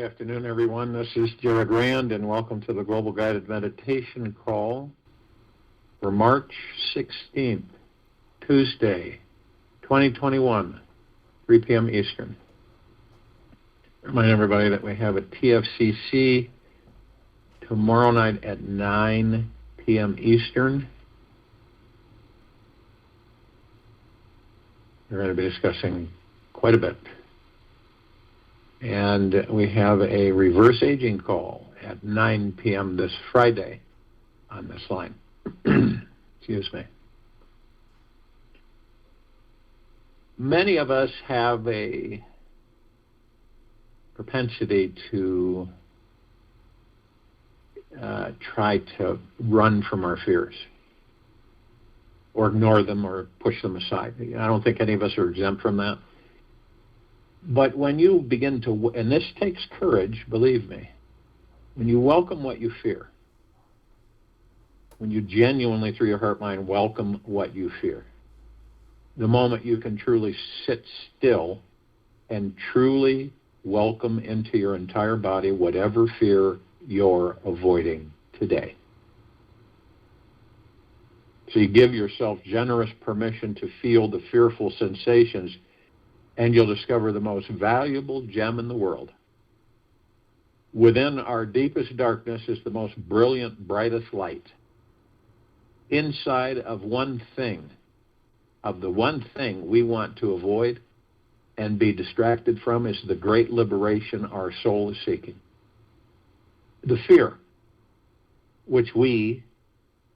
afternoon, everyone. This is Jared Rand, and welcome to the Global Guided Meditation Call for March 16th, Tuesday, 2021, 3 p.m. Eastern. Remind everybody that we have a TFCC tomorrow night at 9 p.m. Eastern. We're going to be discussing quite a bit. And we have a reverse aging call at 9 p.m. this Friday on this line. Excuse me. Many of us have a propensity to try to run from our fears or ignore them or push them aside. I don't think any of us are exempt from that. But when you begin to, and this takes courage, believe me, when you welcome what you fear, when you genuinely, through your heart mind, welcome what you fear, the moment you can truly sit still and truly welcome into your entire body whatever fear you're avoiding today. So you give yourself generous permission to feel the fearful sensations, and you'll discover the most valuable gem in the world. Within our deepest darkness is the most brilliant, brightest light. Inside of the one thing we want to avoid and be distracted from, is the great liberation our soul is seeking. The fear, which we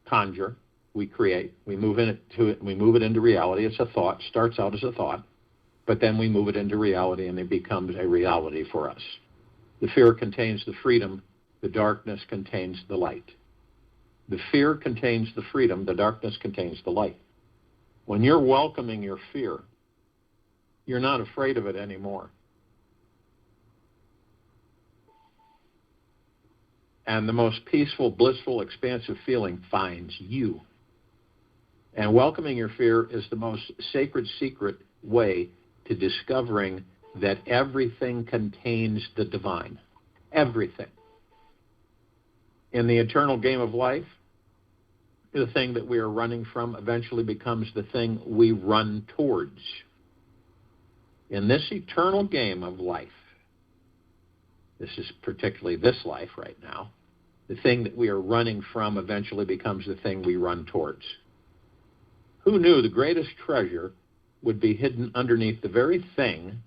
conjure, we create, we move it into reality. It's a thought, starts out as a thought, but then we move it into reality and it becomes a reality for us. The fear contains the freedom, the darkness contains the light. The fear contains the freedom, the darkness contains the light. When you're welcoming your fear, you're not afraid of it anymore. And the most peaceful, blissful, expansive feeling finds you. And welcoming your fear is the most sacred, secret way to discovering that everything contains the divine. Everything. In the eternal game of life, the thing that we are running from eventually becomes the thing we run towards. In this eternal game of life, this is particularly this life right now, the thing that we are running from eventually becomes the thing we run towards. Who knew the greatest treasure would be hidden underneath the very thing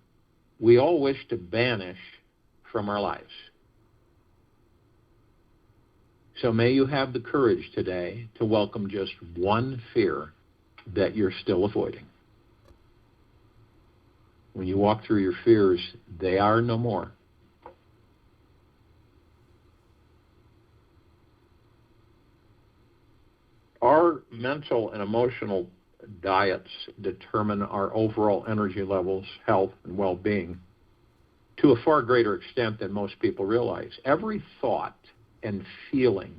we all wish to banish from our lives? So may you have the courage today to welcome just one fear that you're still avoiding. When you walk through your fears, they are no more. Our mental and emotional diets determine our overall energy levels, health, and well-being to a far greater extent than most people realize. Every thought and feeling,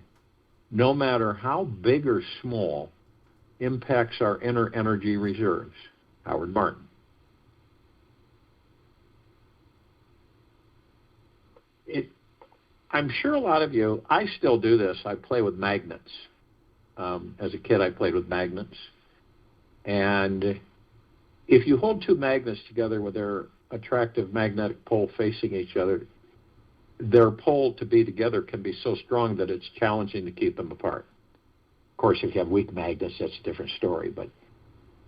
no matter how big or small, impacts our inner energy reserves. Howard Martin. I'm sure a lot of you, I still do this, I play with magnets. As a kid, I played with magnets. And if you hold two magnets together with their attractive magnetic pole facing each other, their pull to be together can be so strong that it's challenging to keep them apart. Of course, if you have weak magnets, that's a different story. But,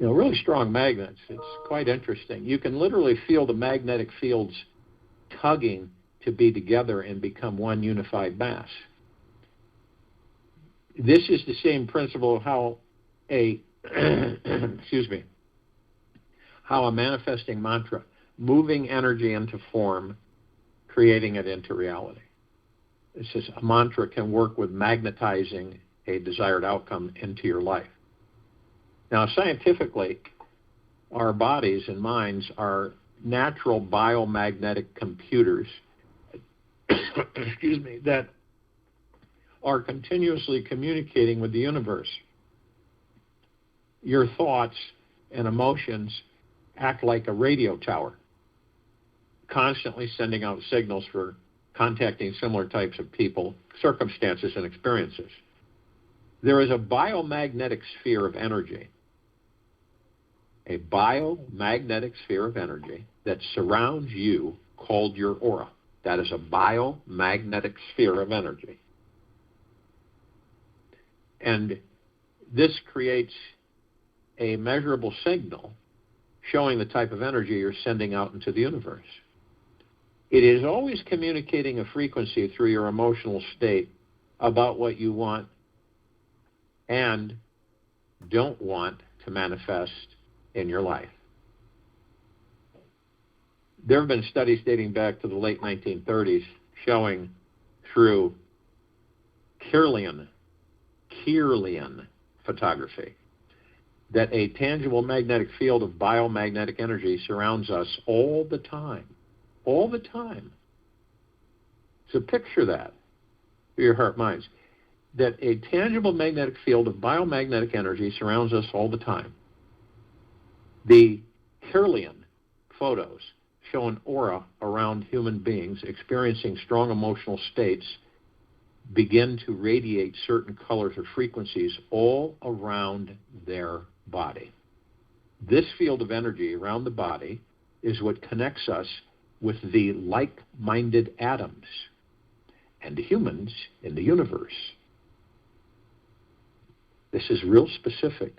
really strong magnets, it's quite interesting. You can literally feel the magnetic fields tugging to be together and become one unified mass. This is the same principle of how how a manifesting mantra, moving energy into form, creating it into reality. It says a mantra can work with magnetizing a desired outcome into your life. Now, scientifically, our bodies and minds are natural biomagnetic computers that are continuously communicating with the universe. Your thoughts and emotions act like a radio tower, constantly sending out signals for contacting similar types of people, circumstances, and experiences. There is a biomagnetic sphere of energy, a biomagnetic sphere of energy that surrounds you called your aura. That is a biomagnetic sphere of energy. And this creates a measurable signal showing the type of energy you're sending out into the universe. It is always communicating a frequency through your emotional state about what you want and don't want to manifest in your life. There have been studies dating back to the late 1930s showing through Kirlian photography that a tangible magnetic field of biomagnetic energy surrounds us all the time. All the time. So picture that for your heart minds, that a tangible magnetic field of biomagnetic energy surrounds us all the time. The Kirlian photos show an aura around human beings experiencing strong emotional states begin to radiate certain colors or frequencies all around their body. This field of energy around the body is what connects us with the like-minded atoms and humans in the universe. This is real specific.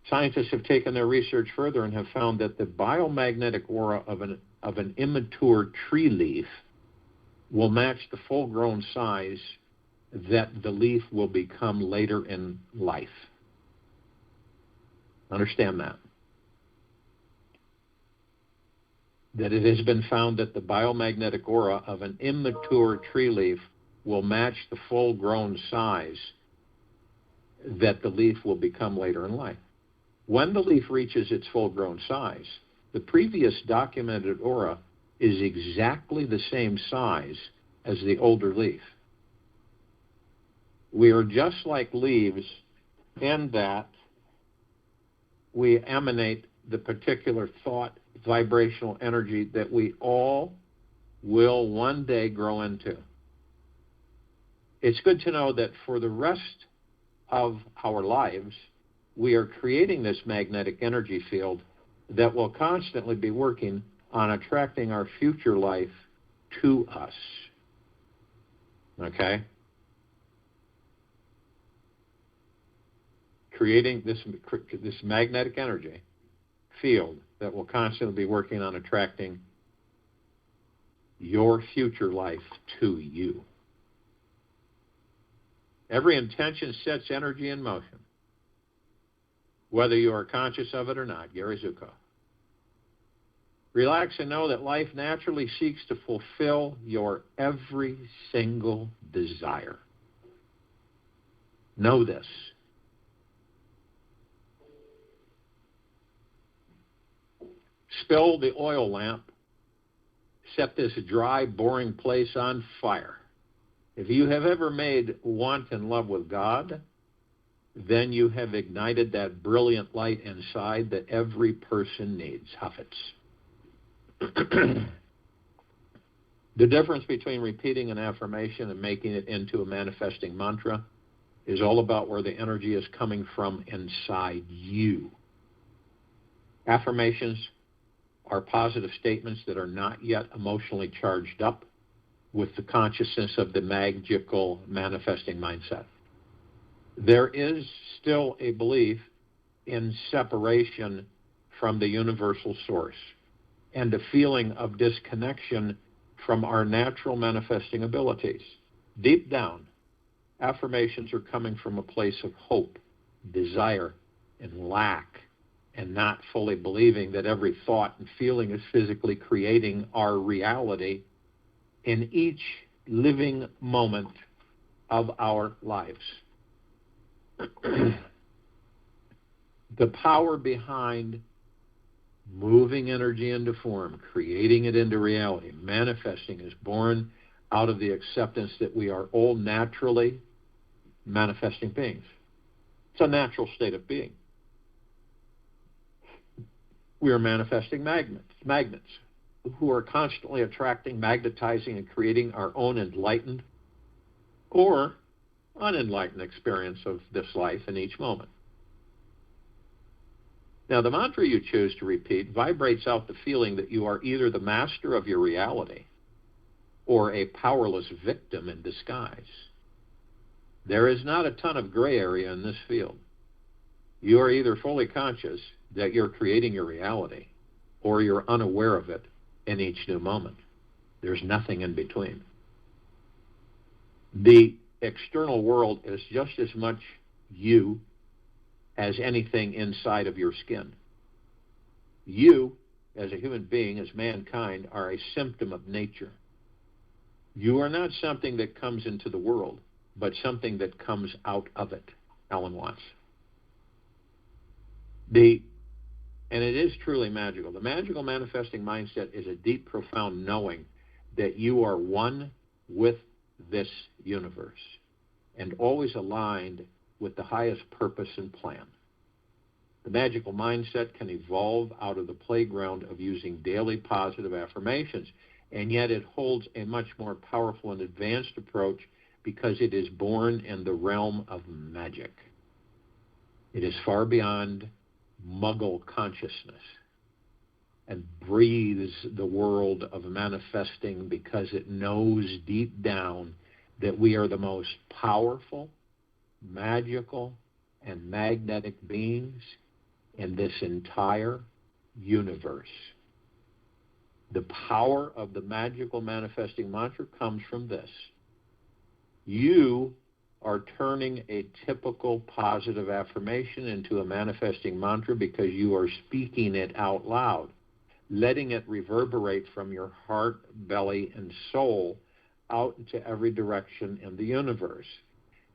Scientists have taken their research further and have found that the biomagnetic aura of an immature tree leaf will match the full-grown size that the leaf will become later in life. Understand that. That it has been found that the biomagnetic aura of an immature tree leaf will match the full-grown size that the leaf will become later in life. When the leaf reaches its full-grown size, the previous documented aura is exactly the same size as the older leaf. We are just like leaves in that we emanate the particular thought, vibrational energy that we all will one day grow into. It's good to know that for the rest of our lives, we are creating this magnetic energy field that will constantly be working on attracting our future life to us. Okay? Creating this magnetic energy field that will constantly be working on attracting your future life to you. Every intention sets energy in motion, whether you are conscious of it or not. Gary Zukav. Relax and know that life naturally seeks to fulfill your every single desire. Know this. Spill the oil lamp. Set this dry, boring place on fire. If you have ever made wanton love with God, then you have ignited that brilliant light inside that every person needs. Huffets. The difference between repeating an affirmation and making it into a manifesting mantra is all about where the energy is coming from inside you. Affirmations are positive statements that are not yet emotionally charged up with the consciousness of the magical manifesting mindset. There is still a belief in separation from the universal source and a feeling of disconnection from our natural manifesting abilities. Deep down, affirmations are coming from a place of hope, desire, and lack, and not fully believing that every thought and feeling is physically creating our reality in each living moment of our lives. The power behind moving energy into form, creating it into reality, manifesting, is born out of the acceptance that we are all naturally manifesting beings. It's a natural state of being. We are manifesting magnets. who are constantly attracting, magnetizing, and creating our own enlightened or unenlightened experience of this life in each moment. Now, the mantra you choose to repeat vibrates out the feeling that you are either the master of your reality or a powerless victim in disguise. There is not a ton of gray area in this field. You are either fully conscious that you're creating your reality or you're unaware of it in each new moment. There's nothing in between. The external world is just as much you as anything inside of your skin. You, as a human being, as mankind, are a symptom of nature. You are not something that comes into the world, but something that comes out of it, Alan Watts. And it is truly magical. The magical manifesting mindset is a deep, profound knowing that you are one with this universe and always aligned with the highest purpose and plan. The magical mindset can evolve out of the playground of using daily positive affirmations, and yet it holds a much more powerful and advanced approach because it is born in the realm of magic. It is far beyond muggle consciousness and breathes the world of manifesting because it knows deep down that we are the most powerful, magical, and magnetic beings in this entire universe. The power of the magical manifesting mantra comes from this. You are turning a typical positive affirmation into a manifesting mantra because you are speaking it out loud, letting it reverberate from your heart, belly, and soul out into every direction in the universe.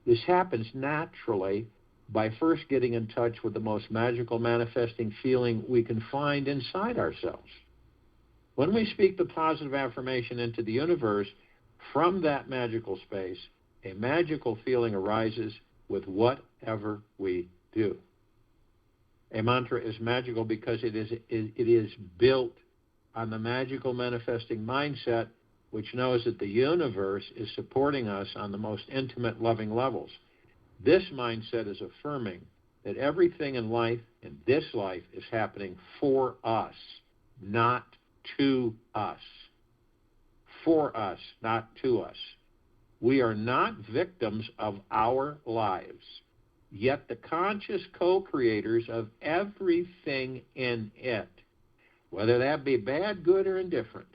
This happens naturally by first getting in touch with the most magical manifesting feeling we can find inside ourselves. When we speak the positive affirmation into the universe, from that magical space, a magical feeling arises with whatever we do. A mantra is magical because it is built on the magical manifesting mindset, which knows that the universe is supporting us on the most intimate, loving levels. This mindset is affirming that everything in life, in this life, is happening for us, not to us. For us, not to us. We are not victims of our lives, yet the conscious co-creators of everything in it, whether that be bad, good, or indifferent.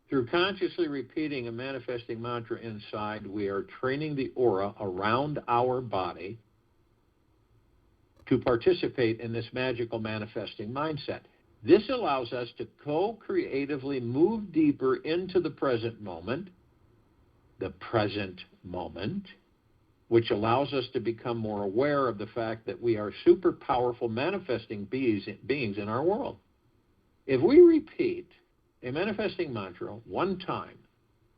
Through consciously repeating a manifesting mantra inside, we are training the aura around our body to participate in this magical manifesting mindset. This allows us to co-creatively move deeper into the present moment, which allows us to become more aware of the fact that we are super powerful manifesting beings in our world. If we repeat a manifesting mantra one time,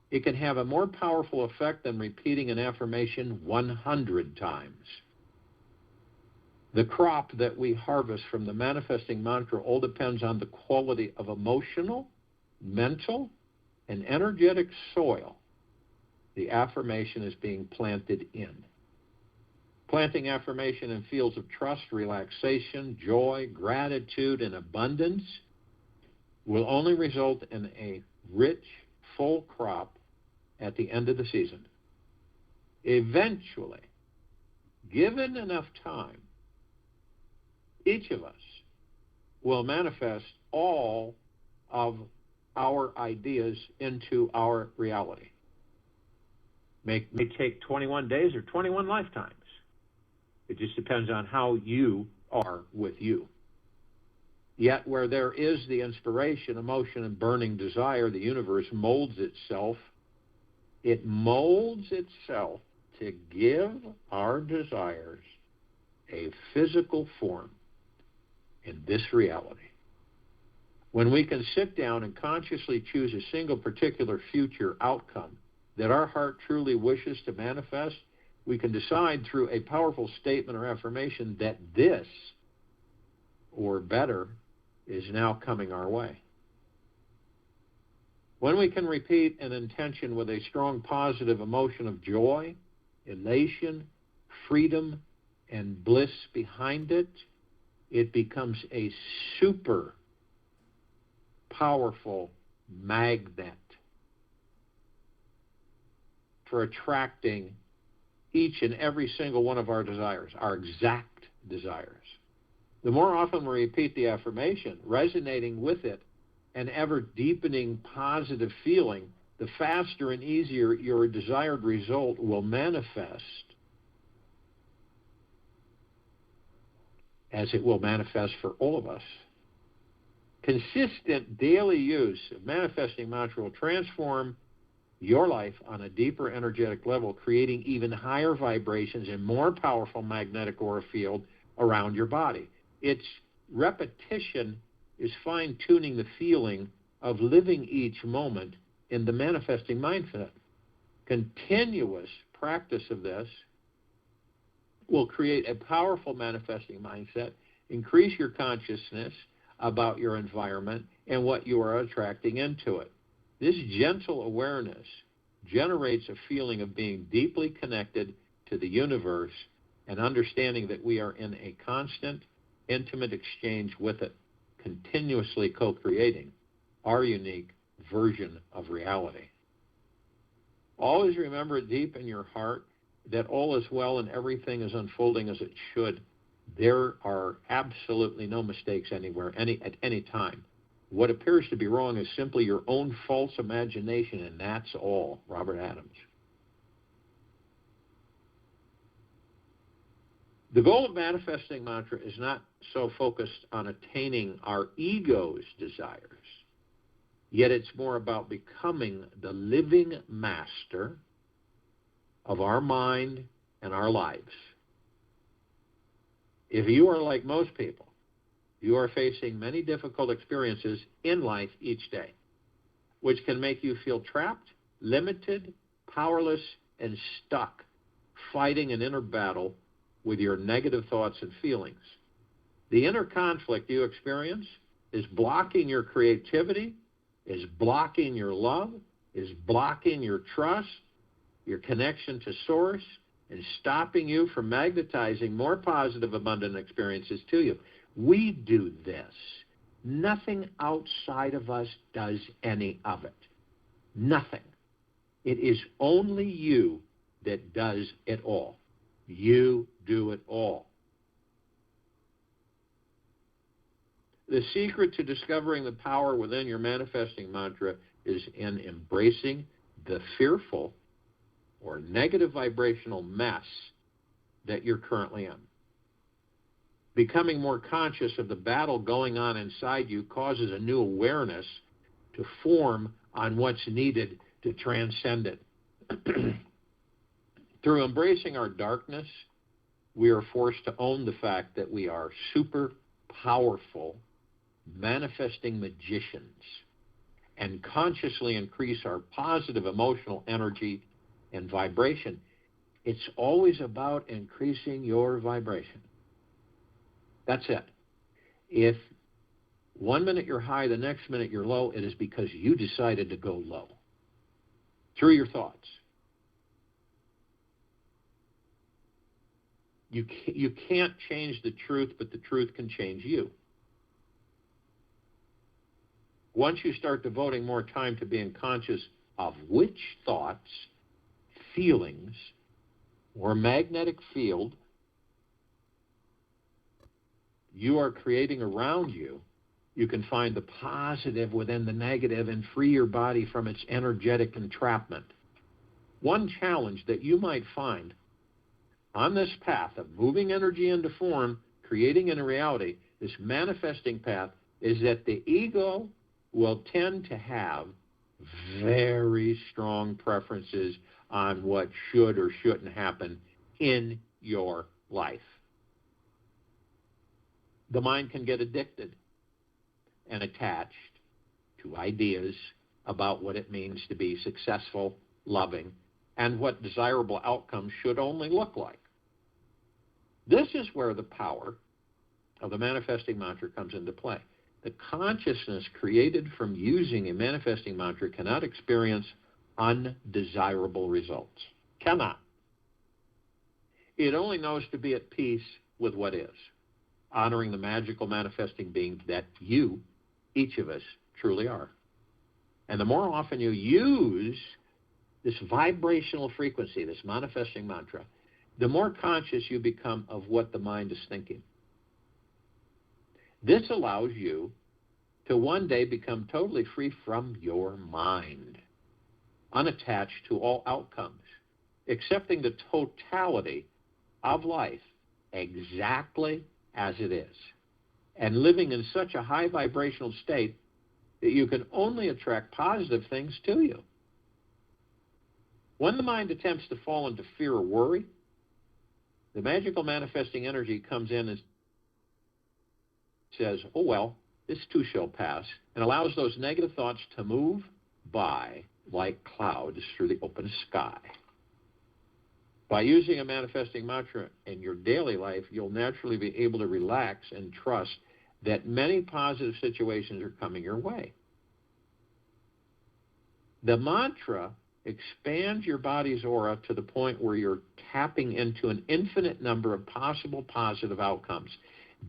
it can have a more powerful effect than repeating an affirmation 100 times. The crop that we harvest from the manifesting mantra all depends on the quality of emotional, mental, and energetic soil the affirmation is being planted in. Planting affirmation in fields of trust, relaxation, joy, gratitude, and abundance will only result in a rich, full crop at the end of the season. Eventually, given enough time, each of us will manifest all of our ideas into our reality. May take 21 days or 21 lifetimes. It just depends on how you are with you. Yet where there is the inspiration, emotion, and burning desire, the universe molds itself. It molds itself to give our desires a physical form in this reality. When we can sit down and consciously choose a single particular future outcome that our heart truly wishes to manifest, we can decide through a powerful statement or affirmation that this, or better, is now coming our way. When we can repeat an intention with a strong positive emotion of joy, elation, freedom, and bliss behind it, it becomes a super powerful magnet for attracting each and every single one of our desires, our exact desires. The more often we repeat the affirmation, resonating with it, an ever-deepening positive feeling, the faster and easier your desired result will manifest, as it will manifest for all of us. Consistent daily use of manifesting mantra will transform your life on a deeper energetic level, creating even higher vibrations and more powerful magnetic aura field around your body. Its repetition is fine-tuning the feeling of living each moment in the manifesting mindset. Continuous practice of this will create a powerful manifesting mindset, increase your consciousness about your environment and what you are attracting into it. This gentle awareness generates a feeling of being deeply connected to the universe and understanding that we are in a constant, intimate exchange with it, continuously co-creating our unique version of reality. Always remember deep in your heart that all is well and everything is unfolding as it should. There are absolutely no mistakes anywhere, at any time. What appears to be wrong is simply your own false imagination, and that's all. Robert Adams. The goal of manifesting mantra is not so focused on attaining our ego's desires, yet it's more about becoming the living master of our mind and our lives. If you are like most people, you are facing many difficult experiences in life each day, which can make you feel trapped, limited, powerless, and stuck, fighting an inner battle with your negative thoughts and feelings. The inner conflict you experience is blocking your creativity, is blocking your love, is blocking your trust, your connection to Source, and stopping you from magnetizing more positive, abundant experiences to you. We do this. Nothing outside of us does any of it. Nothing. It is only you that does it all. You do it all. The secret to discovering the power within your manifesting mantra is in embracing the fearful or negative vibrational mess that you're currently in. Becoming more conscious of the battle going on inside you causes a new awareness to form on what's needed to transcend it. Through embracing our darkness, we are forced to own the fact that we are super powerful manifesting magicians and consciously increase our positive emotional energy and vibration. It's always about increasing your vibration. That's it. If 1 minute you're high, the next minute you're low, it is because you decided to go low through your thoughts. You can't change the truth, but the truth can change you. Once you start devoting more time to being conscious of which thoughts, feelings, or magnetic field you are creating around you, you can find the positive within the negative and free your body from its energetic entrapment. One challenge that you might find on this path of moving energy into form, creating into reality, this manifesting path, is that the ego will tend to have very strong preferences on what should or shouldn't happen in your life. The mind can get addicted and attached to ideas about what it means to be successful, loving, and what desirable outcomes should only look like. This is where the power of the manifesting mantra comes into play. The consciousness created from using a manifesting mantra cannot experience undesirable results. Cannot. It only knows to be at peace with what is, honoring the magical manifesting being that you, each of us, truly are. And the more often you use this vibrational frequency, this manifesting mantra, the more conscious you become of what the mind is thinking. This allows you to one day become totally free from your mind, unattached to all outcomes, accepting the totality of life exactly as it is, and living in such a high vibrational state that you can only attract positive things to you. When the mind attempts to fall into fear or worry, the magical manifesting energy comes in and says, oh well, this too shall pass, and allows those negative thoughts to move by like clouds through the open sky. By using a manifesting mantra in your daily life, you'll naturally be able to relax and trust that many positive situations are coming your way. The mantra expands your body's aura to the point where you're tapping into an infinite number of possible positive outcomes.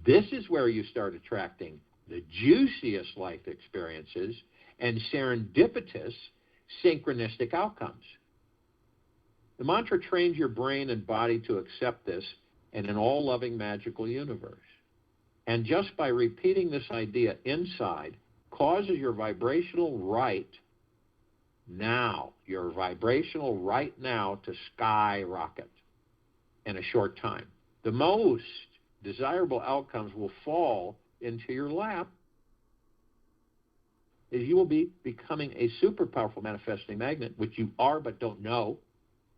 This is where you start attracting the juiciest life experiences and serendipitous, synchronistic outcomes. The mantra trains your brain and body to accept this in an all-loving, magical universe. And just by repeating this idea inside causes your vibrational right now to skyrocket in a short time. The most desirable outcomes will fall into your lap as you will be becoming a super powerful manifesting magnet, which you are but don't know,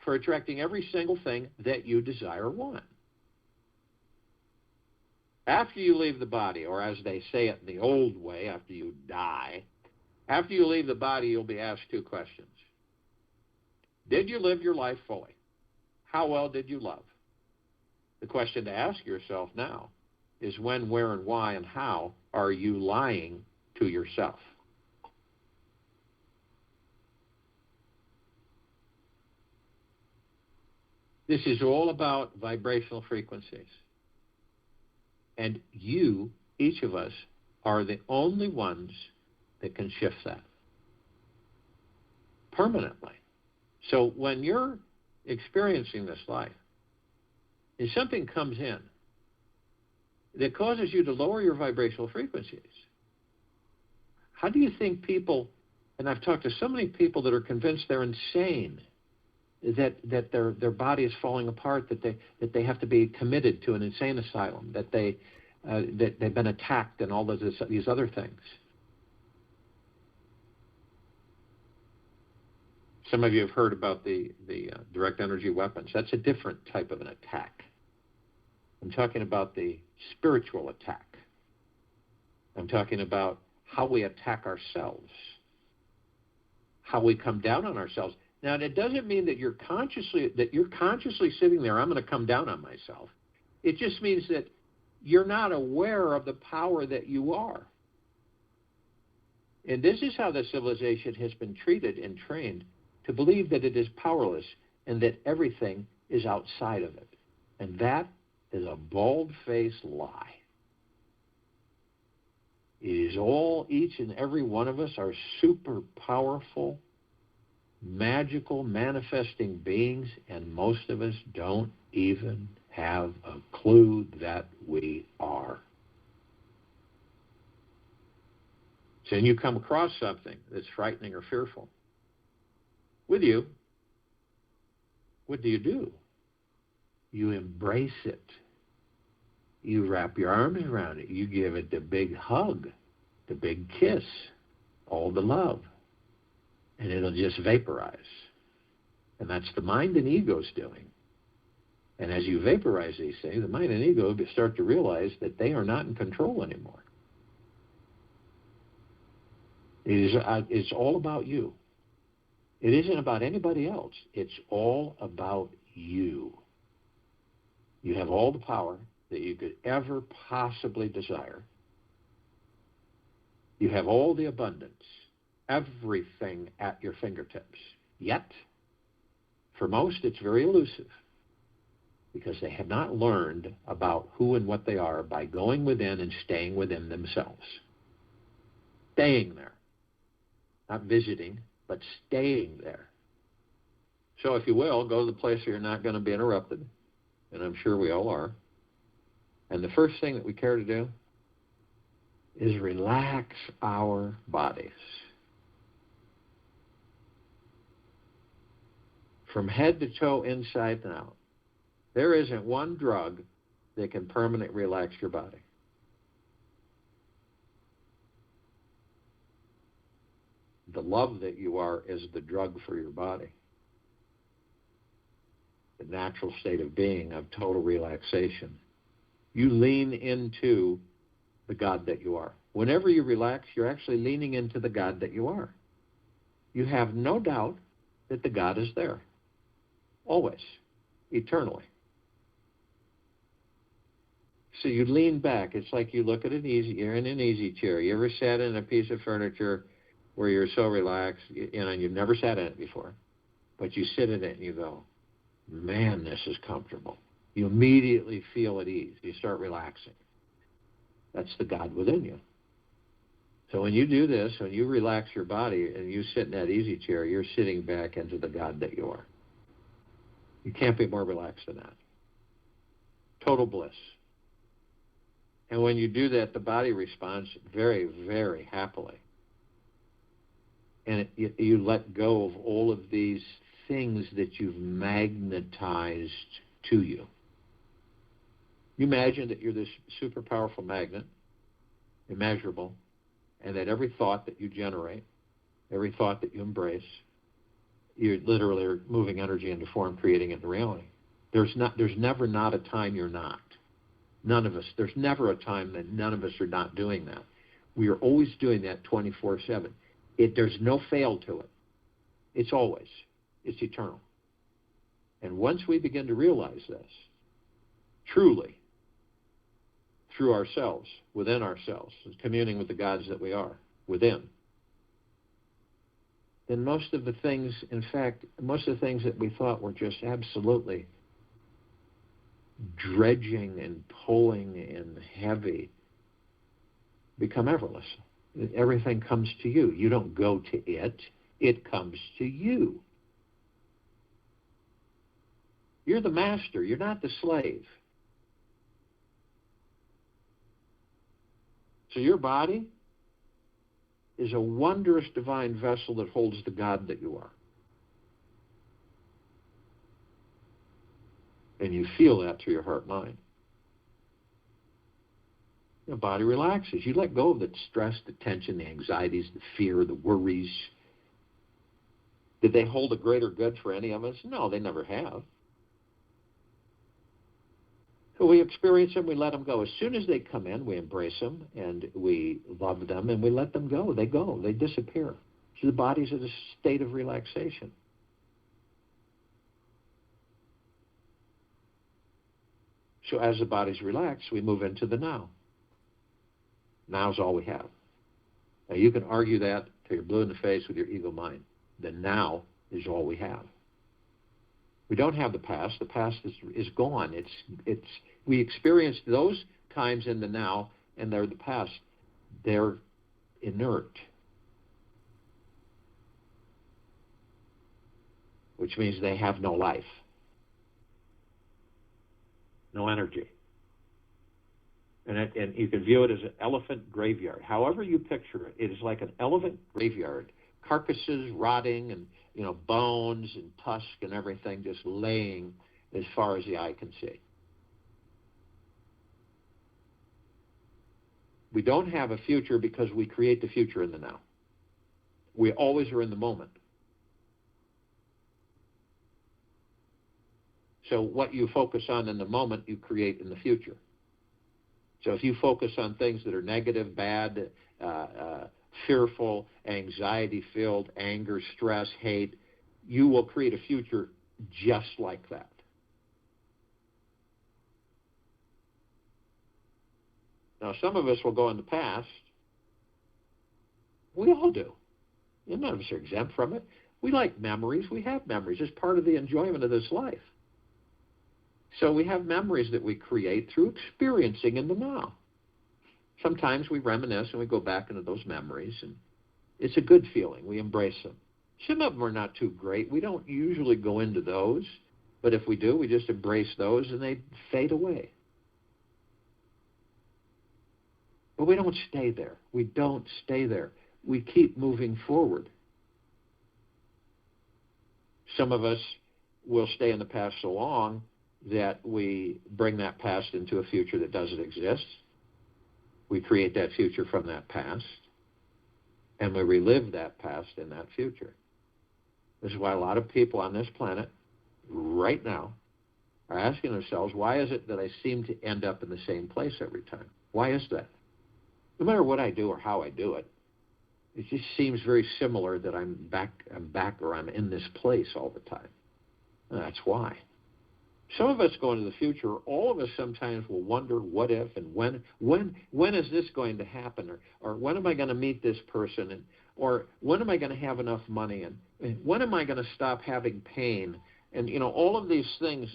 for attracting every single thing that you desire or want. After you leave the body, or as they say it in the old way, after you die, after you leave the body, you'll be asked two questions. Did you live your life fully? How well did you love? The question to ask yourself now is when, where, and why, and how are you lying to yourself? This is all about vibrational frequencies. And you, each of us, are the only ones that can shift that permanently. So when you're experiencing this life, if something comes in that causes you to lower your vibrational frequencies, how do you think people, and I've talked to so many people that are convinced they're insane, that their body is falling apart, that they have to be committed to an insane asylum, that they've been attacked and all of these other things. Some of you have heard about the direct energy weapons. That's a different type of an attack. I'm talking about the spiritual attack. I'm talking about how we attack ourselves, how we come down on ourselves. Now, it doesn't mean that you're consciously sitting there, I'm going to come down on myself. It just means that you're not aware of the power that you are. And this is how the civilization has been treated and trained to believe that it is powerless and that everything is outside of it. And that is a bald-faced lie. It is all, each and every one of us are super powerful, magical, manifesting beings, and most of us don't even have a clue that we are. So when you come across something that's frightening or fearful with you, what do? You embrace it. You wrap your arms around it. You give it the big hug, the big kiss, all the love. And it'll just vaporize. And that's the mind and ego's doing. And as you vaporize these things, the mind and ego start to realize that they are not in control anymore. It's all about you. It isn't about anybody else. It's all about you. You have all the power that you could ever possibly desire. You have all the abundance, everything at your fingertips. Yet, for most, it's very elusive because they have not learned about who and what they are by going within and staying within themselves. Staying there. Not visiting, but staying there. So if you will, go to the place where you're not going to be interrupted, and I'm sure we all are. And the first thing that we care to do is relax our bodies. From head to toe, inside and out. There isn't one drug that can permanently relax your body. The love that you are is the drug for your body. The natural state of being, of total relaxation. You lean into the God that you are. Whenever you relax, you're actually leaning into the God that you are. You have no doubt that the God is there. Always. Eternally. So you lean back. It's like you look at you're in an easy chair. You ever sat in a piece of furniture where you're so relaxed, and you've never sat in it before, but you sit in it and you go, man, this is comfortable. You immediately feel at ease. You start relaxing. That's the God within you. So when you do this, when you relax your body and you sit in that easy chair, you're sitting back into the God that you are. You can't be more relaxed than that. Total bliss. And when you do that, the body responds very, very happily. And you let go of all of these things that you've magnetized to you. You imagine that you're this super powerful magnet, immeasurable, and that every thought that you generate, every thought that you embrace, you're literally moving energy into form, creating it into reality. There's never not a time you're not. None of us. There's never a time that none of us are not doing that. We are always doing that 24/7. There's no fail to it. It's always. It's eternal. And once we begin to realize this, truly, through ourselves, within ourselves, communing with the gods that we are, within, then most of the things that we thought were just absolutely dredging and pulling and heavy become effortless. Everything comes to you. You don't go to it. It comes to you. You're the master. You're not the slave. So your body is a wondrous divine vessel that holds the God that you are. And you feel that through your heart mind. Your body relaxes. You let go of the stress, the tension, the anxieties, the fear, the worries. Did they hold a greater good for any of us? No, they never have. So we experience them, we let them go. As soon as they come in, we embrace them, and we love them, and we let them go. They disappear. So the body's in a state of relaxation. So as the body's relaxed, we move into the now. Now's all we have. Now you can argue that till you're blue in the face with your ego mind. The now is all we have. We don't have the past. The past is gone. We experienced those times in the now, and they're the past. They're inert, which means they have no life, no energy. And you can view it as an elephant graveyard. However you picture it, it is like an elephant graveyard. Carcasses rotting and bones and tusk and everything just laying as far as the eye can see. We don't have a future because we create the future in the now. We always are in the moment. So what you focus on in the moment, you create in the future. So if you focus on things that are negative, bad, fearful, anxiety-filled, anger, stress, hate, you will create a future just like that. Now, some of us will go in the past We all do. And none of us are exempt from it. We like memories. We have memories. It's part of the enjoyment of this life. So we have memories that we create through experiencing in the now. Sometimes we reminisce and we go back into those memories, and it's a good feeling. We embrace them. Some of them are not too great. We don't usually go into those, but if we do, we just embrace those and they fade away. But we don't stay there. We don't stay there. We keep moving forward. Some of us will stay in the past so long that we bring that past into a future that doesn't exist. We create that future from that past, and we relive that past in that future. This is why a lot of people on this planet right now are asking themselves, why is it that I seem to end up in the same place every time? Why is that? No matter what I do or how I do it, it just seems very similar that I'm back, or I'm in this place all the time. And that's why. Some of us go into the future. All of us sometimes will wonder what if and when is this going to happen, or when am I going to meet this person, or when am I going to have enough money, and when am I going to stop having pain, and all of these things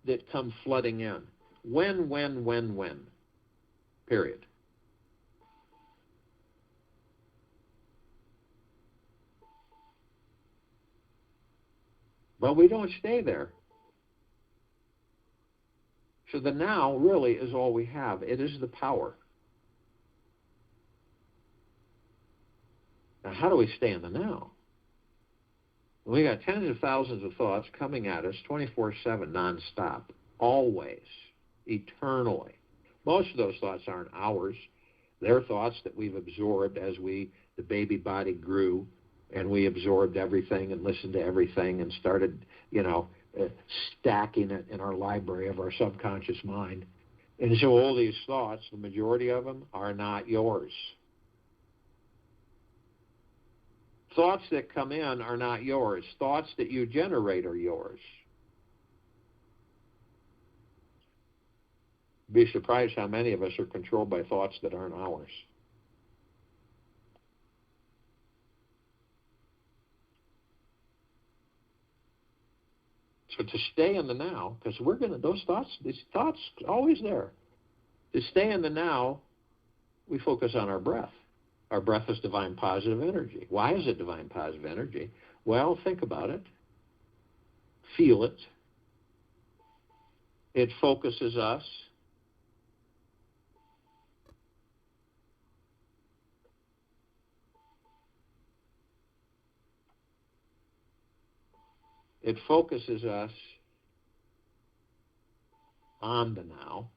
that come flooding in. When, period. But we don't stay there. So the now really is all we have. It is the power. Now, how do we stay in the now? We got tens of thousands of thoughts coming at us 24/7, nonstop, always, eternally. Most of those thoughts aren't ours. They're thoughts that we've absorbed as the baby body grew, and we absorbed everything and listened to everything and started, stacking it in our library of our subconscious mind. And so all these thoughts, the majority of them, are not yours. Thoughts that come in are not yours. Thoughts that you generate are yours. Be surprised how many of us are controlled by thoughts that aren't ours. So to stay in the now, because these thoughts always there. To stay in the now, we focus on our breath. Our breath is divine positive energy. Why is it divine positive energy? Well, think about it. Feel it. It focuses us. It focuses us on the now.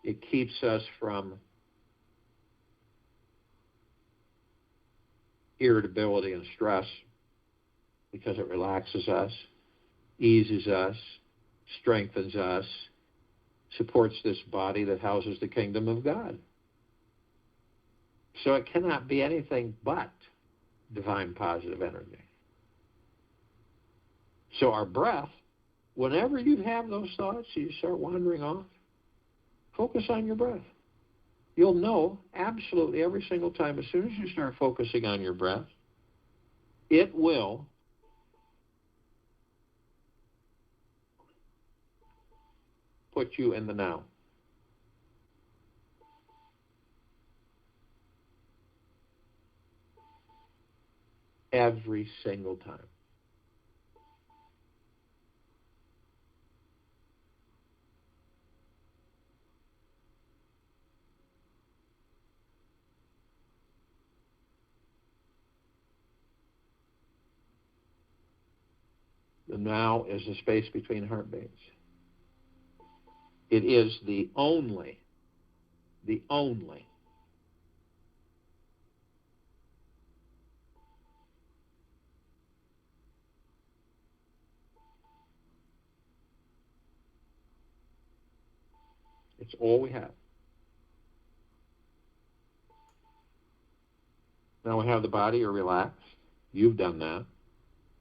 It keeps us from irritability and stress because it relaxes us, eases us, strengthens us, supports this body that houses the kingdom of God. So it cannot be anything but divine positive energy. So our breath, whenever you have those thoughts, you start wandering off, focus on your breath. You'll know absolutely every single time, as soon as you start focusing on your breath, it will put you in the now. Every single time. The now is the space between heartbeats. It is the only it's all we have. Now we have the body, you're relaxed. You've done that.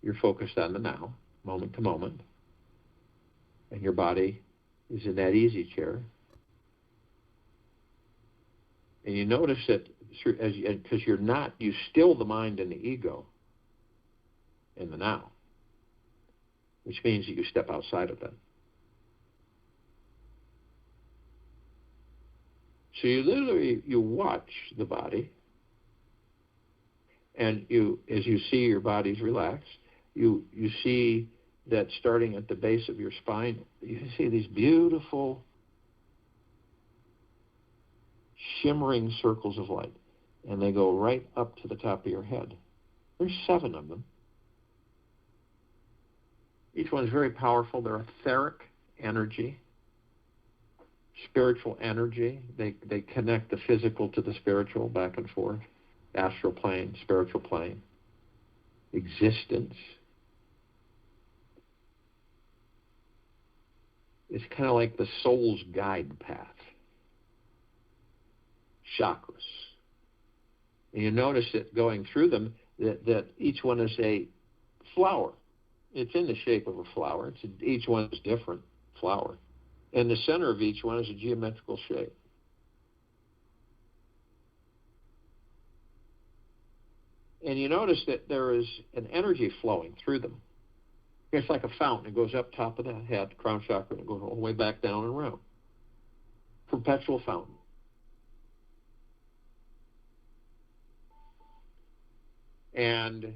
You're focused on the now, moment to moment. And your body is in that easy chair. And you notice that because you're not, you still the mind and the ego in the now, which means that you step outside of them. So you literally, you watch the body, and you, as you see your body's relaxed, you see that starting at the base of your spine, you see these beautiful shimmering circles of light, and they go right up to the top of your head. There's 7 of them. Each one's very powerful. They're etheric energy, spiritual energy. They connect the physical to the spiritual, back and forth. Astral plane, spiritual plane, existence. It's kind of like the soul's guide path. Chakras. And you notice that going through them, that each one is a flower. It's in the shape of a flower. Each one is different flower. And the center of each one is a geometrical shape. And you notice that there is an energy flowing through them. It's like a fountain. It goes up top of the head, crown chakra, and it goes all the way back down and around. Perpetual fountain. And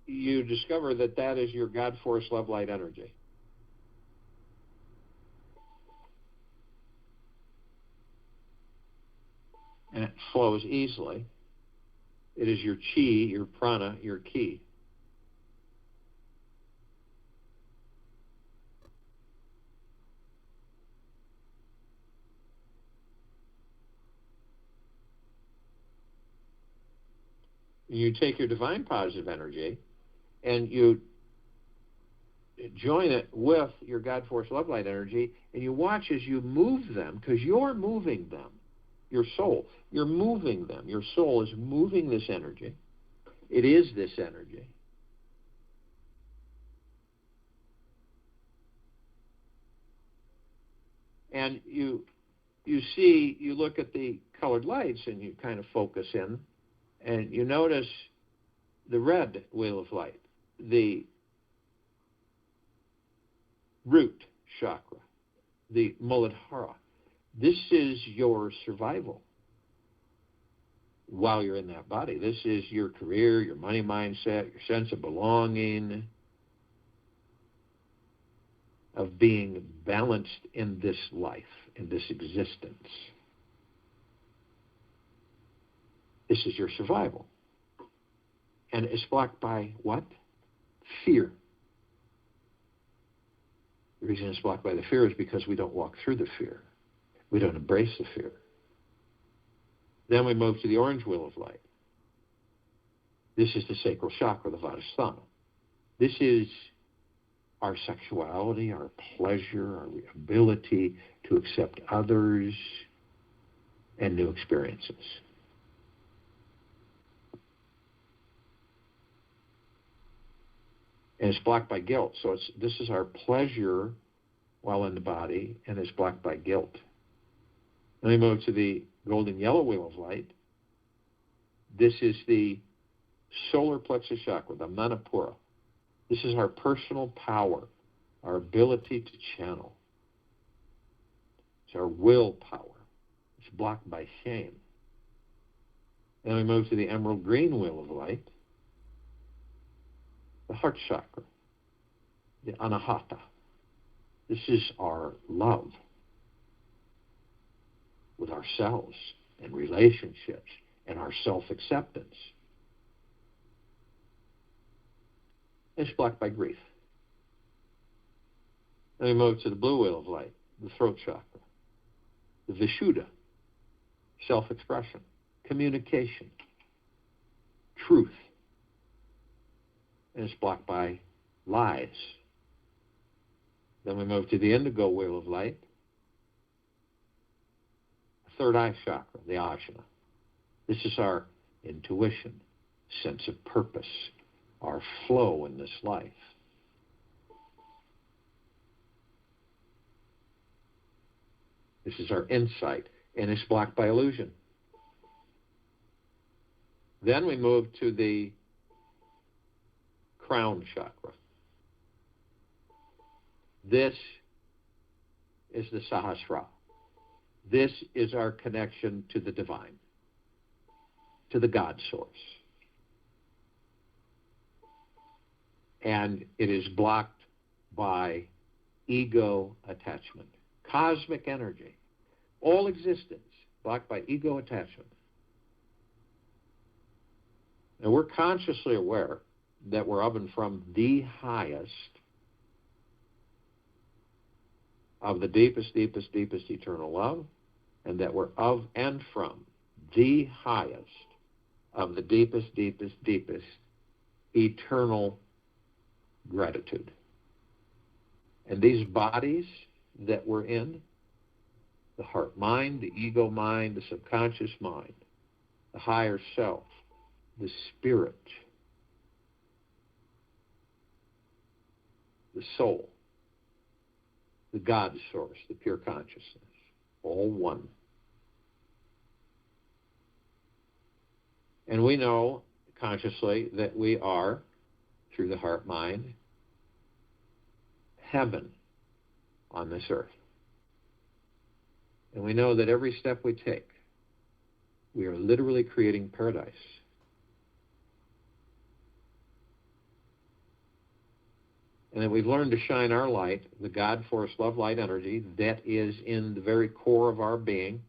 you discover that that is your God force love light energy. And it flows easily. It is your chi, your prana, your ki. You take your divine positive energy and you join it with your God force love light energy, and you watch as you move them, because you're moving them. Your soul, you're moving them. Your soul is moving this energy. It is this energy. And you see, you look at the colored lights and you kind of focus in, and you notice the red wheel of light, the root chakra, the Muladhara. This is your survival while you're in that body. This is your career, your money mindset, your sense of belonging, of being balanced in this life, in this existence. This is your survival. And it's blocked by what? Fear. The reason it's blocked by the fear is because we don't walk through the fear. We don't embrace the fear. Then we move to the orange wheel of light. This is the sacral chakra, the Vadasthana. This is our sexuality, our pleasure, our ability to accept others and new experiences. And it's blocked by guilt. So this is our pleasure while in the body, and it's blocked by guilt. Then we move to the golden yellow wheel of light. This is the solar plexus chakra, the Manipura. This is our personal power, our ability to channel. It's our willpower. It's blocked by shame. Then we move to the emerald green wheel of light, the heart chakra, the Anahata. This is our love with ourselves and relationships and our self-acceptance. It's blocked by grief. Then we move to the blue wheel of light, the throat chakra, the Vishuddha, self-expression, communication, truth. And it's blocked by lies. Then we move to the indigo wheel of light, the third eye chakra, the Ajna. This is our intuition, sense of purpose, our flow in this life. This is our insight, and it's blocked by illusion. Then we move to the crown chakra. This is the Sahasrara. This is our connection to the divine, to the God source. And it is blocked by ego attachment, cosmic energy, all existence blocked by ego attachment. And we're consciously aware that we're of and from the highest of the deepest, deepest, deepest eternal love, and that we're of and from the highest of the deepest, deepest, deepest eternal gratitude. And these bodies that we're in, the heart mind, the ego mind, the subconscious mind, the higher self, the spirit, the soul, the God source, the pure consciousness, all one. And we know consciously that we are, through the heart mind, heaven on this earth. And we know that every step we take, we are literally creating paradise. And that we've learned to shine our light, the God force, love, light, energy, that is in the very core of our being,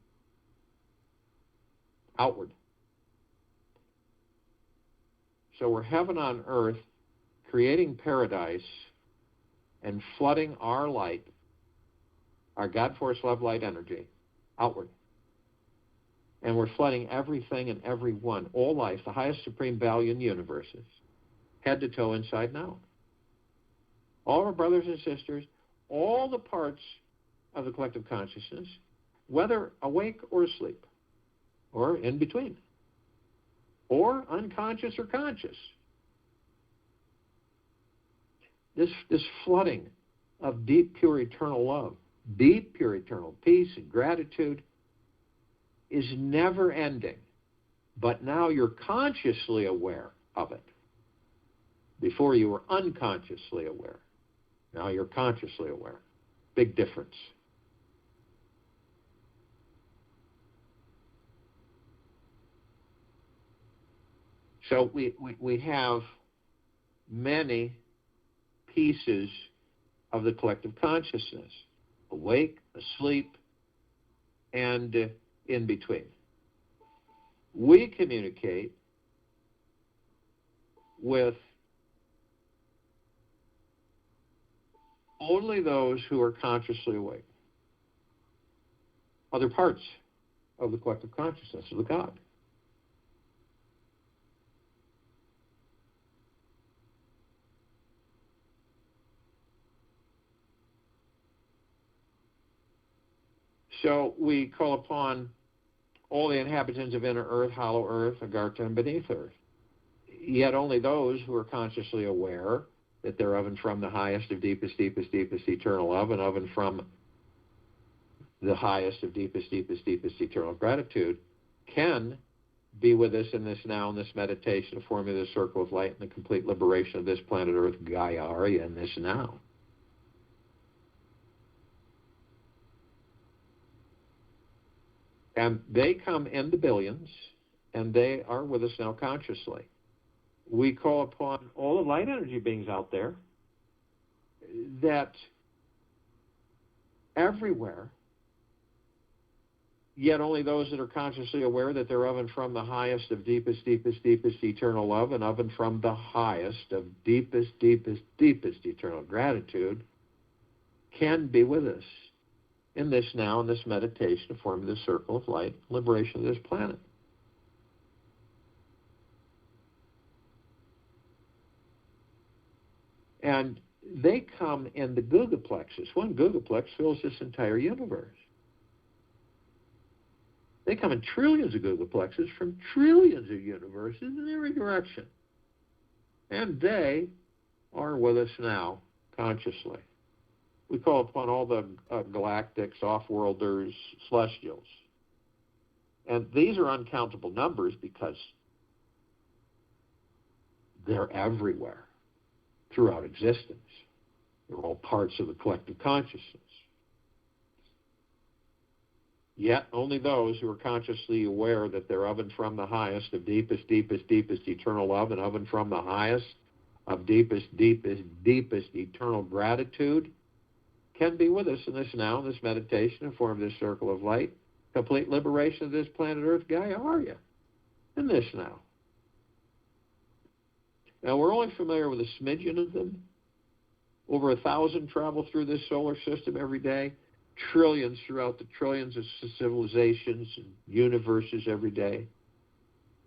outward. So we're heaven on earth, creating paradise and flooding our light, our God force, love, light, energy, outward. And we're flooding everything and everyone, all life, the highest supreme value in universes, head to toe, inside and out. All our brothers and sisters, all the parts of the collective consciousness, whether awake or asleep, or in between, or unconscious or conscious. This flooding of deep, pure, eternal love, deep, pure, eternal peace and gratitude is never ending. But now you're consciously aware of it. Before you were unconsciously aware. Now you're consciously aware. Big difference. So we have many pieces of the collective consciousness, awake, asleep, and in between. We communicate with only those who are consciously awake. Other parts of the collective consciousness of the God. So we call upon all the inhabitants of inner earth, hollow earth, agartha, and beneath earth. Yet only those who are consciously aware that they're of and from the highest of deepest, deepest, deepest eternal love, and of and from the highest of deepest, deepest, deepest eternal gratitude, can be with us in this now, in this meditation of forming the circle of light and the complete liberation of this planet Earth, Gaia, in this now. And they come in the billions, and they are with us now consciously. We call upon all the light energy beings out there that everywhere, yet only those that are consciously aware that they're of and from the highest of deepest, deepest, deepest eternal love, and of and from the highest of deepest, deepest, deepest eternal gratitude, can be with us in this now, in this meditation of forming the circle of light, liberation of this planet. And they come in the gigaplexes. One gigaplex fills this entire universe. They come in trillions of gigaplexes from trillions of universes in every direction. And they are with us now, consciously. We call upon all the galactics, off-worlders, celestials. And these are uncountable numbers because they're everywhere throughout existence. They're all parts of the collective consciousness. Yet only those who are consciously aware that they're of and from the highest of deepest, deepest, deepest eternal love, and of and from the highest of deepest, deepest, deepest eternal gratitude can be with us in this now, in this meditation, and form this circle of light, complete liberation of this planet Earth, Gaia Arya, in this now. Now, we're only familiar with a smidgen of them. Over 1,000 travel through this solar system every day. Trillions throughout the trillions of civilizations and universes every day.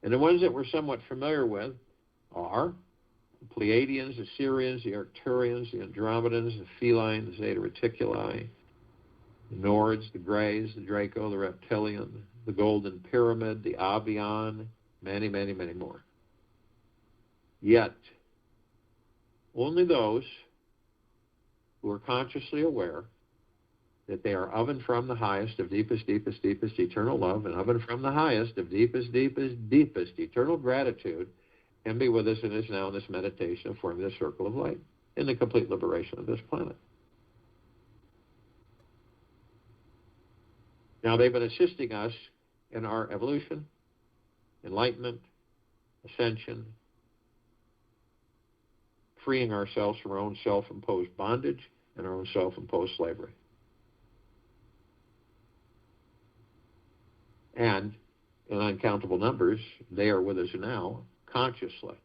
And the ones that we're somewhat familiar with are the Pleiadians, the Sirians, the Arcturians, the Andromedans, the Feline, the Zeta Reticuli, the Nords, the Greys, the Draco, the Reptilian, the Golden Pyramid, the Avian, many, many, many more. Yet, only those who are consciously aware that they are of and from the highest of deepest, deepest, deepest eternal love, and of and from the highest of deepest, deepest, deepest eternal gratitude, can be with us in this now in this meditation and form this circle of light in the complete liberation of this planet. Now, they've been assisting us in our evolution, enlightenment, ascension, freeing ourselves from our own self-imposed bondage and our own self-imposed slavery. And in uncountable numbers, they are with us now consciously.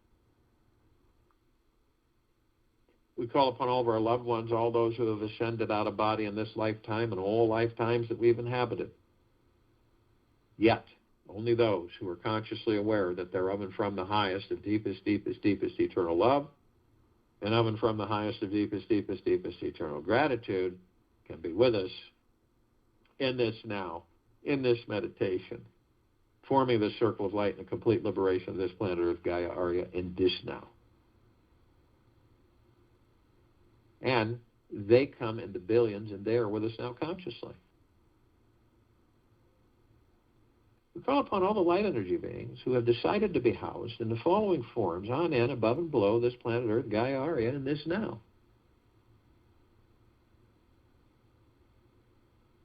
We call upon all of our loved ones, all those who have ascended out of body in this lifetime and all lifetimes that we've inhabited. Yet, only those who are consciously aware that they're of and from the highest of deepest, deepest, deepest eternal love, and of and from the highest of deepest, deepest, deepest eternal gratitude can be with us in this now, in this meditation, forming this circle of light and the complete liberation of this planet Earth, Gaia Arya, in this now. And they come in the billions, and they are with us now consciously. We call upon all the light energy beings who have decided to be housed in the following forms on, in, above, and below this planet Earth, Gaia Arya, in this now.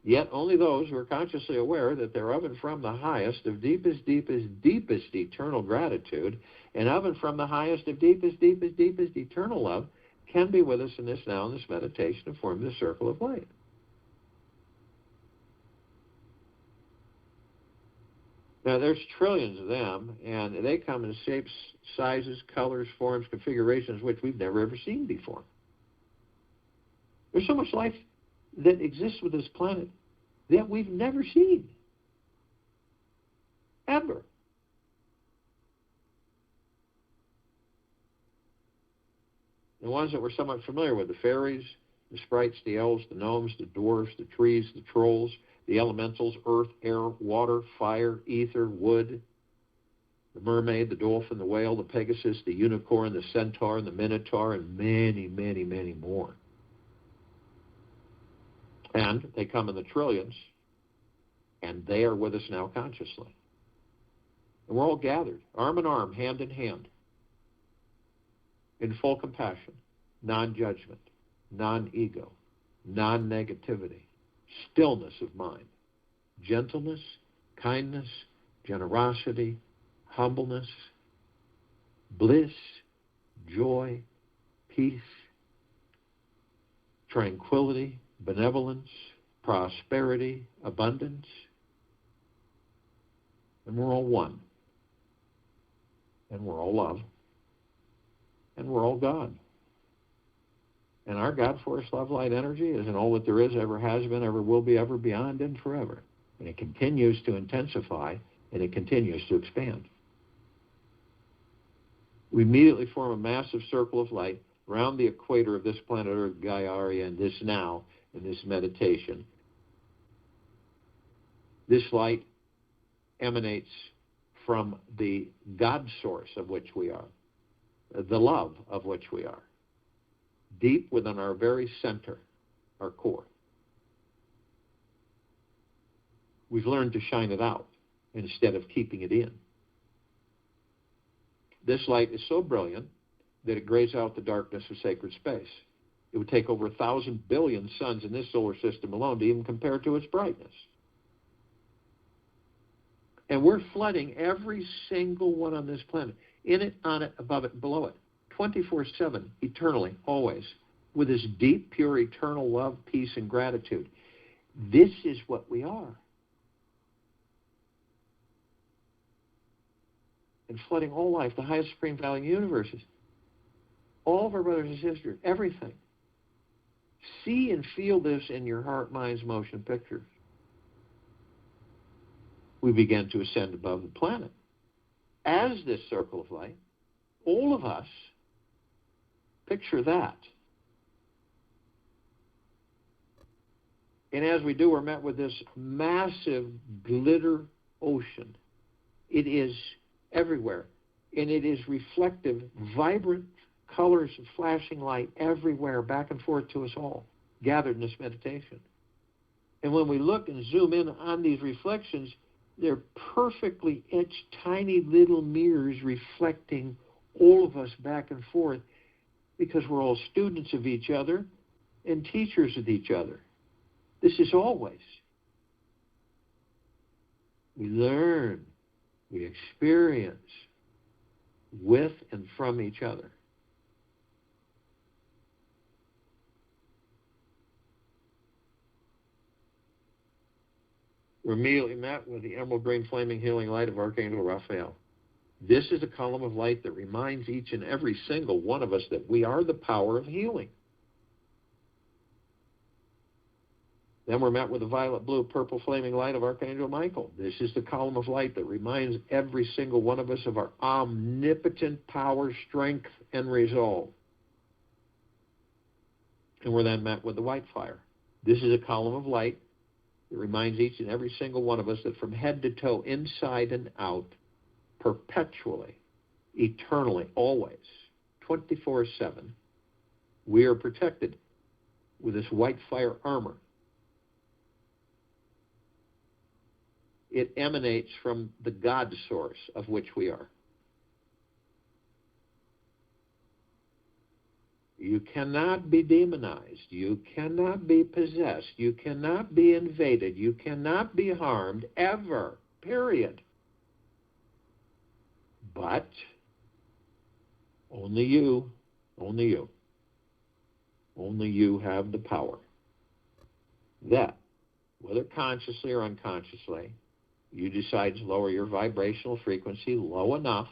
Yet only those who are consciously aware that they're of and from the highest of deepest, deepest, deepest eternal gratitude, and of and from the highest of deepest, deepest, deepest eternal love, can be with us in this now, in this meditation, and form this circle of light. Now, there's trillions of them, and they come in shapes, sizes, colors, forms, configurations, which we've never ever seen before. There's so much life that exists with this planet that we've never seen. Ever. The ones that we're somewhat familiar with, the fairies, the sprites, the elves, the gnomes, the dwarves, the trees, the trolls, the elementals, earth, air, water, fire, ether, wood, the mermaid, the dolphin, the whale, the pegasus, the unicorn, the centaur, and the minotaur, and many, many, many more. And they come in the trillions, and they are with us now consciously. And we're all gathered, arm in arm, hand in hand, in full compassion, non-judgment, non-ego, non-negativity, stillness of mind, gentleness, kindness, generosity, humbleness, bliss, joy, peace, tranquility, benevolence, prosperity, abundance. And we're all one. And we're all love. And we're all God. And our God force, love, light, energy is in all that there is, ever has been, ever will be, ever beyond, and forever. And it continues to intensify, and it continues to expand. We immediately form a massive circle of light around the equator of this planet Earth, Gaia Arya, and this now, in this meditation. This light emanates from the God source of which we are, the love of which we are, deep within our very center, our core. We've learned to shine it out instead of keeping it in. This light is so brilliant that it grays out the darkness of sacred space. It would take over 1,000 billion suns in this solar system alone to even compare to its brightness. And we're flooding every single one on this planet, in it, on it, above it, below it, 24/7, eternally, always, with this deep, pure, eternal love, peace, and gratitude. This is what we are. And flooding all life, the highest supreme value universes, all of our brothers and sisters, everything. See and feel this in your heart, mind's motion picture. We began to ascend above the planet. As this circle of light, all of us, picture that. And as we do, we're met with this massive glitter ocean. It is everywhere. And it is reflective, vibrant colors of flashing light everywhere, back and forth to us all, gathered in this meditation. And when we look and zoom in on these reflections, they're perfectly etched, tiny little mirrors reflecting all of us back and forth, because we're all students of each other and teachers of each other. This is always. We learn, we experience with and from each other. We're immediately met with the emerald green flaming healing light of Archangel Raphael. This is a column of light that reminds each and every single one of us that we are the power of healing. Then we're met with the violet, blue, purple flaming light of Archangel Michael. This is the column of light that reminds every single one of us of our omnipotent power, strength, and resolve. And we're then met with the white fire. This is a column of light that reminds each and every single one of us that from head to toe, inside and out, perpetually, eternally, always, 24/7, we are protected with this white fire armor. It emanates from the God source of which we are. You cannot be demonized. You cannot be possessed. You cannot be invaded. You cannot be harmed ever, period. But only you have the power that, whether consciously or unconsciously, you decide to lower your vibrational frequency low enough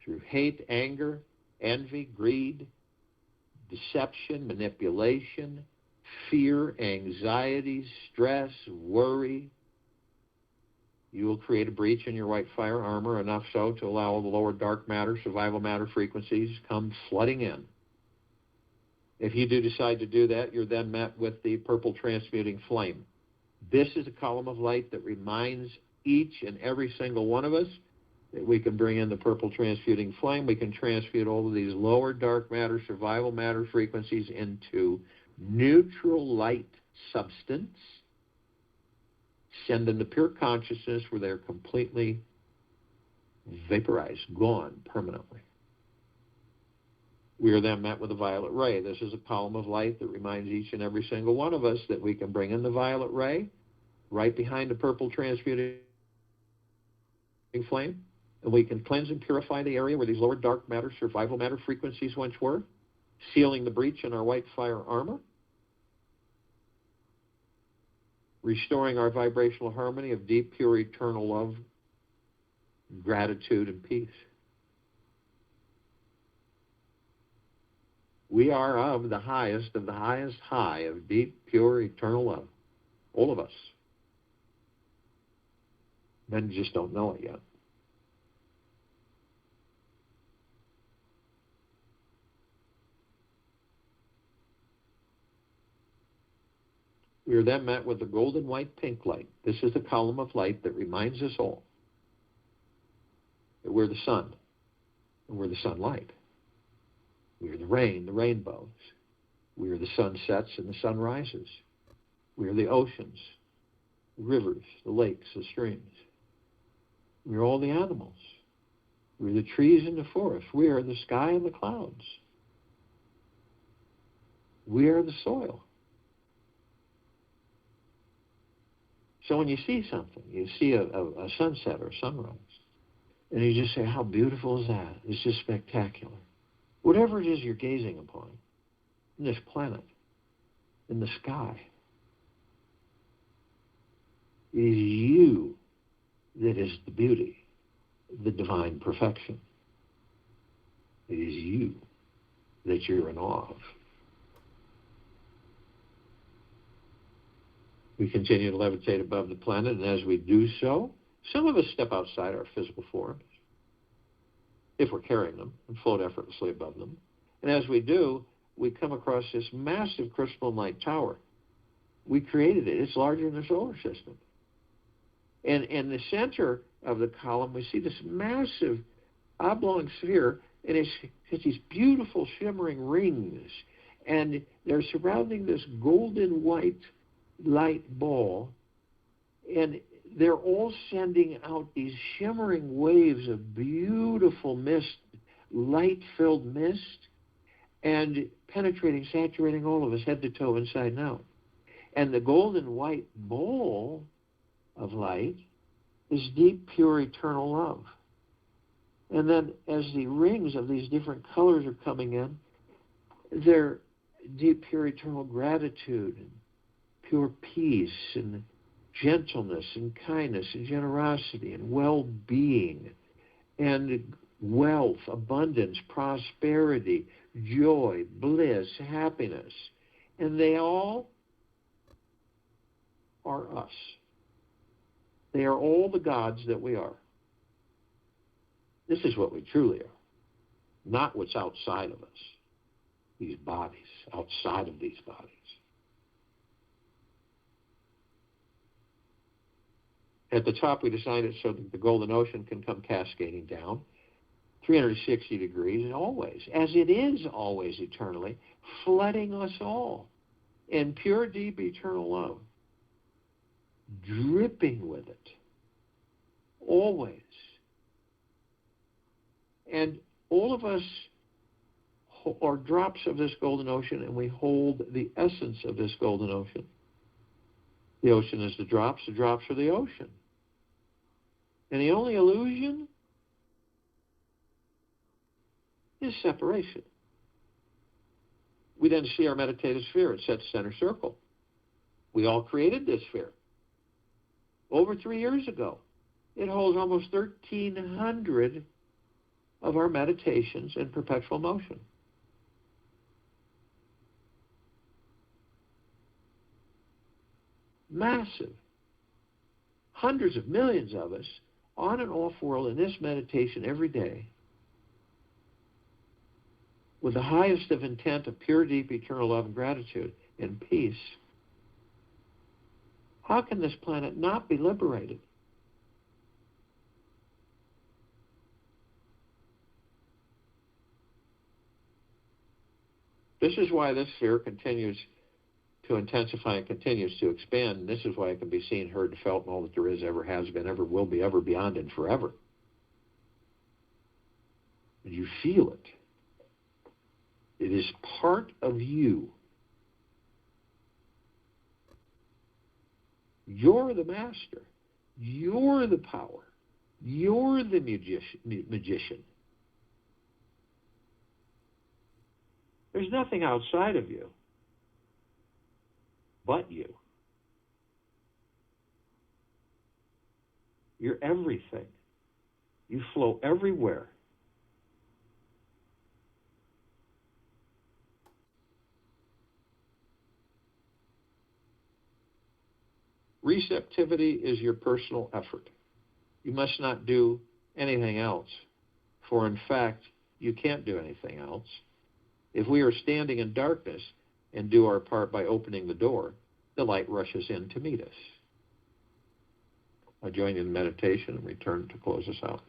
through hate, anger, envy, greed, deception, manipulation, fear, anxiety, stress, worry. You will create a breach in your white fire armor, enough so to allow the lower dark matter, survival matter frequencies come flooding in. If you do decide to do that, you're then met with the purple transmuting flame. This is a column of light that reminds each and every single one of us that we can bring in the purple transmuting flame. We can transmute all of these lower dark matter, survival matter frequencies into neutral light substance, send them to pure consciousness where they're completely vaporized, gone permanently. We are then met with a violet ray. This is a column of light that reminds each and every single one of us that we can bring in the violet ray right behind the purple transmuting flame, and we can cleanse and purify the area where these lower dark matter, survival matter frequencies once were, sealing the breach in our white fire armor, restoring our vibrational harmony of deep, pure, eternal love, gratitude, and peace. We are of the highest high of deep, pure, eternal love. All of us. Men just don't know it yet. We are then met with the golden white pink light. This is the column of light that reminds us all that we're the sun, and we're the sunlight. We're the rain, the rainbows. We are the sunsets and the sunrises. We are the oceans, the rivers, the lakes, the streams. We are all the animals. We are the trees and the forest. We are the sky and the clouds. We are the soil. So when you see something, you see a sunset or a sunrise, and you just say, how beautiful is that? It's just spectacular. Whatever it is you're gazing upon, in this planet, in the sky, it is you that is the beauty, the divine perfection. It is you that you're in awe of. We continue to levitate above the planet, and as we do so, some of us step outside our physical forms, if we're carrying them, and float effortlessly above them. And as we do, we come across this massive crystalline light tower. We created it. It's larger than the solar system. And in the center of the column, we see this massive oblong sphere, and it's these beautiful shimmering rings, and they're surrounding this golden white light ball, and they're all sending out these shimmering waves of beautiful mist, light-filled mist, and penetrating, saturating all of us head to toe, inside and out. And the golden white ball of light is deep, pure, eternal love. And then as the rings of these different colors are coming in, they're deep, pure, eternal gratitude and pure peace and gentleness and kindness and generosity and well-being and wealth, abundance, prosperity, joy, bliss, happiness. And they all are us. They are all the gods that we are. This is what we truly are, not what's outside of us, these bodies, outside of these bodies. At the top, we designed it so that the golden ocean can come cascading down 360 degrees, and always, as it is always eternally, flooding us all in pure, deep, eternal love, dripping with it, always. And all of us are drops of this golden ocean, and we hold the essence of this golden ocean. The ocean is the drops are the ocean. And the only illusion is separation. We then see our meditative sphere. It sets center circle. We all created this sphere over 3 years ago. It holds almost 1,300 of our meditations in perpetual motion. Massive. Hundreds of millions of us on and off world in this meditation every day with the highest of intent of pure, deep, eternal love and gratitude and peace. How can this planet not be liberated? This is why this sphere continues to intensify and continues to expand. This is why it can be seen, heard, felt, and all that there is, ever has been, ever will be, ever beyond, and forever. And you feel it. It is part of you. You're the master. You're the power. You're the magician. There's nothing outside of you but you. You're everything. You flow everywhere. Receptivity is your personal effort. You must not do anything else, for in fact, you can't do anything else. If we are standing in darkness and do our part by opening the door, the light rushes in to meet us. I join you in meditation and return to close us out.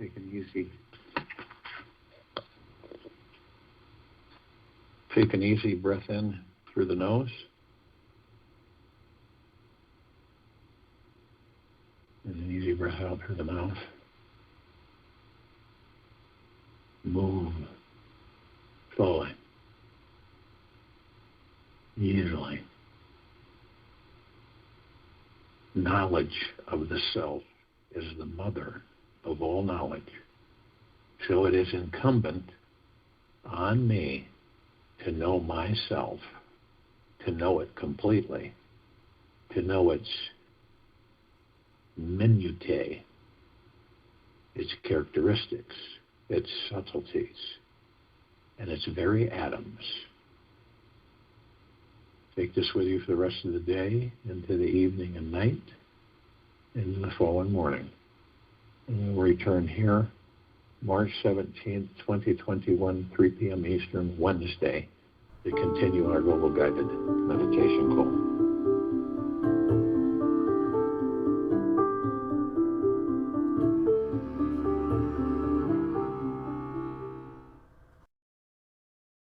Take it easy. Take an easy breath in through the nose. And an easy breath out through the mouth. Move slowly, easily. Knowledge of the self is the mother of all knowledge. So it is incumbent on me to know myself, to know it completely, to know its minutiae, its characteristics, its subtleties, and its very atoms. Take this with you for the rest of the day, into the evening and night, and the following morning. And we'll return here March 17th, 2021, 3 p.m. Eastern, Wednesday, to continue our global guided meditation call.